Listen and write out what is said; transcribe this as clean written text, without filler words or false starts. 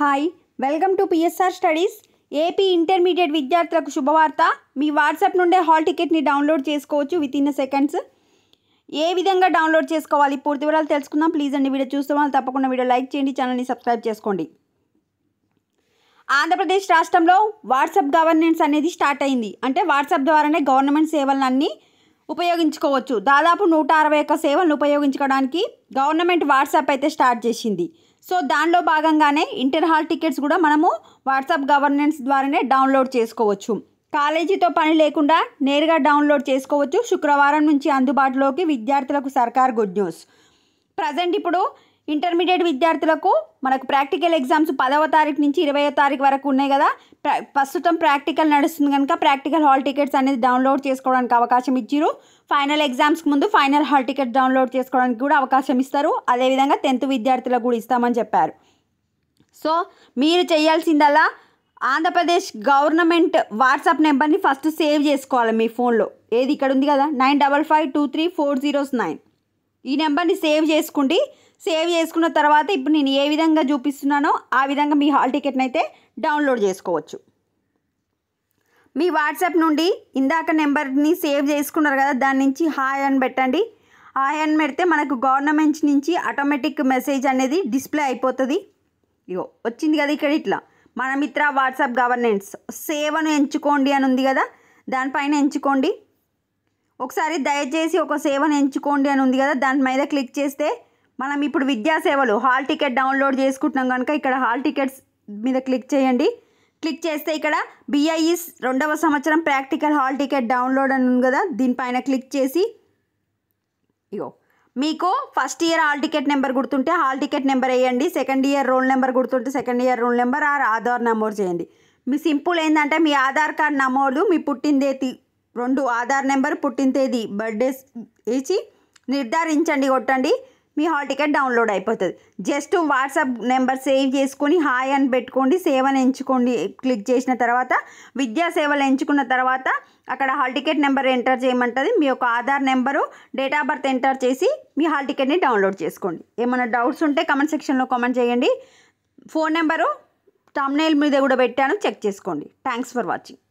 Hi welcome to PSR studies. AP intermediate విద్యార్థులకు శుభవార్త. మీ WhatsApp నుండే హాల్ టికెట్ని డౌన్లోడ్ చేసుకోవచ్చు విత్ ఇన్ సెకండ్స్. ఏ విధంగా డౌన్లోడ్ చేసుకోవాలి పూర్తి వివరాలు తెలుసుకుందాం. ప్లీజ్ అండి వీడియో చూస్తే వాళ్ళు తప్పకుండా వీడియో లైక్ చేయండి, ఛానల్ని సబ్స్క్రైబ్ చేసుకోండి. ఆంధ్రప్రదేశ్ రాష్ట్రంలో వాట్సాప్ గవర్నెన్స్ అనేది స్టార్ట్ అయింది. అంటే వాట్సాప్ ద్వారానే గవర్నమెంట్ సేవలన్నీ ఉపయోగించుకోవచ్చు. దాదాపు 161 సేవలను ఉపయోగించుకోవడానికి గవర్నమెంట్ వాట్సాప్ అయితే స్టార్ట్ చేసింది. సో దానిలో భాగంగానే ఇంటర్ హాల్ టికెట్స్ కూడా మనము వాట్సాప్ గవర్నెన్స్ ద్వారానే డౌన్లోడ్ చేసుకోవచ్చు. కాలేజీతో పని లేకుండా నేరుగా డౌన్లోడ్ చేసుకోవచ్చు. శుక్రవారం నుంచి అందుబాటులోకి విద్యార్థులకు సర్కార్ గుడ్ న్యూస్. ప్రజెంట్ ఇప్పుడు ఇంటర్మీడియట్ విద్యార్థులకు మనకు ప్రాక్టికల్ ఎగ్జామ్స్ 10వ తారీఖు నుంచి 20వ తారీఖు వరకు ఉన్నాయి కదా. ప్రస్తుతం ప్రాక్టికల్ నడుస్తుంది కనుక ప్రాక్టికల్ హాల్ టికెట్స్ అనేది డౌన్లోడ్ చేసుకోవడానికి అవకాశం ఇచ్చారు. ఫైనల్ ఎగ్జామ్స్కి ముందు ఫైనల్ హాల్ టికెట్ డౌన్లోడ్ చేసుకోవడానికి కూడా అవకాశం ఇస్తారు. అదేవిధంగా 10th విద్యార్థులకు కూడా ఇస్తామని చెప్పారు. సో మీరు చేయాల్సిందల్లా ఆంధ్రప్రదేశ్ గవర్నమెంట్ వాట్సాప్ నెంబర్ని ఫస్ట్ సేవ్ చేసుకోవాలి మీ ఫోన్లో. ఏది ఇక్కడ ఉంది కదా 95523409 ఈ నెంబర్ని సేవ్ చేసుకోండి. సేవ్ చేసుకున్న తర్వాత ఇప్పుడు నేను ఏ విధంగా చూపిస్తున్నానో ఆ విధంగా మీ హాల్ టికెట్ని అయితే డౌన్లోడ్ చేసుకోవచ్చు. మీ వాట్సాప్ నుండి ఇందాక నెంబర్ని సేవ్ చేసుకున్నారు కదా, దాని నుంచి హాయ్ అని పెట్టండి. హాయ్ అని పెడితే మనకు గవర్నమెంట్ నుంచి ఆటోమేటిక్ మెసేజ్ అనేది డిస్ప్లే అయిపోతుంది. ఇగో వచ్చింది కదా ఇక్కడ ఇట్లా మన మిత్ర వాట్సాప్ గవర్నెన్స్ సేవను ఎంచుకోండి అని ఉంది కదా, దానిపైన ఎంచుకోండి. ఒకసారి దయచేసి ఒక సేవను ఎంచుకోండి అని ఉంది కదా, దాని మీద క్లిక్ చేస్తే మనం ఇప్పుడు విద్యాసేవలు హాల్ టికెట్ డౌన్లోడ్ చేసుకుంటున్నాం కనుక ఇక్కడ హాల్ టికెట్స్ మీద క్లిక్ చేయండి. క్లిక్ చేస్తే ఇక్కడ BIS 2వ సంవత్సరం ప్రాక్టికల్ హాల్ టికెట్ డౌన్లోడ్ అని ఉంది కదా, దీనిపైన క్లిక్ చేసి ఇగో మీకు first year hall ticket number గుర్తుంటే హాల్ టికెట్ నెంబర్ వేయండి. సెకండ్ ఇయర్ రోల్ నెంబర్ గుర్తుంటే second year roll number or Aadhaar నమోదు చేయండి. మీ సింపుల్ ఏంటంటే మీ ఆధార్ కార్డ్ నమోదు, మీ పుట్టిన తేదీ 2 ఆధార్ నెంబర్, పుట్టిన తేదీ బర్త్డేస్ వేసి నిర్ధారించండి, కొట్టండి. మీ హాల్ టికెట్ డౌన్లోడ్ అయిపోతుంది. జస్ట్ వాట్సాప్ నెంబర్ సేవ్ చేసుకొని హాయ్ అని పెట్టుకోండి. సేవను ఎంచుకోండి. క్లిక్ చేసిన తర్వాత విద్యా సేవలు ఎంచుకున్న తర్వాత అక్కడ హాల్ టికెట్ నెంబర్ ఎంటర్ చేయమంటుంది. మీ యొక్క Aadhaar number, date of birth enter చేసి మీ హాల్ టికెట్ని డౌన్లోడ్ చేసుకోండి. ఏమైనా డౌట్స్ ఉంటే కమెంట్ సెక్షన్లో కామెంట్ చేయండి. ఫోన్ నెంబరు థంబ్నెయిల్ మీద కూడా పెట్టాను, చెక్ చేసుకోండి. Thanks for watching.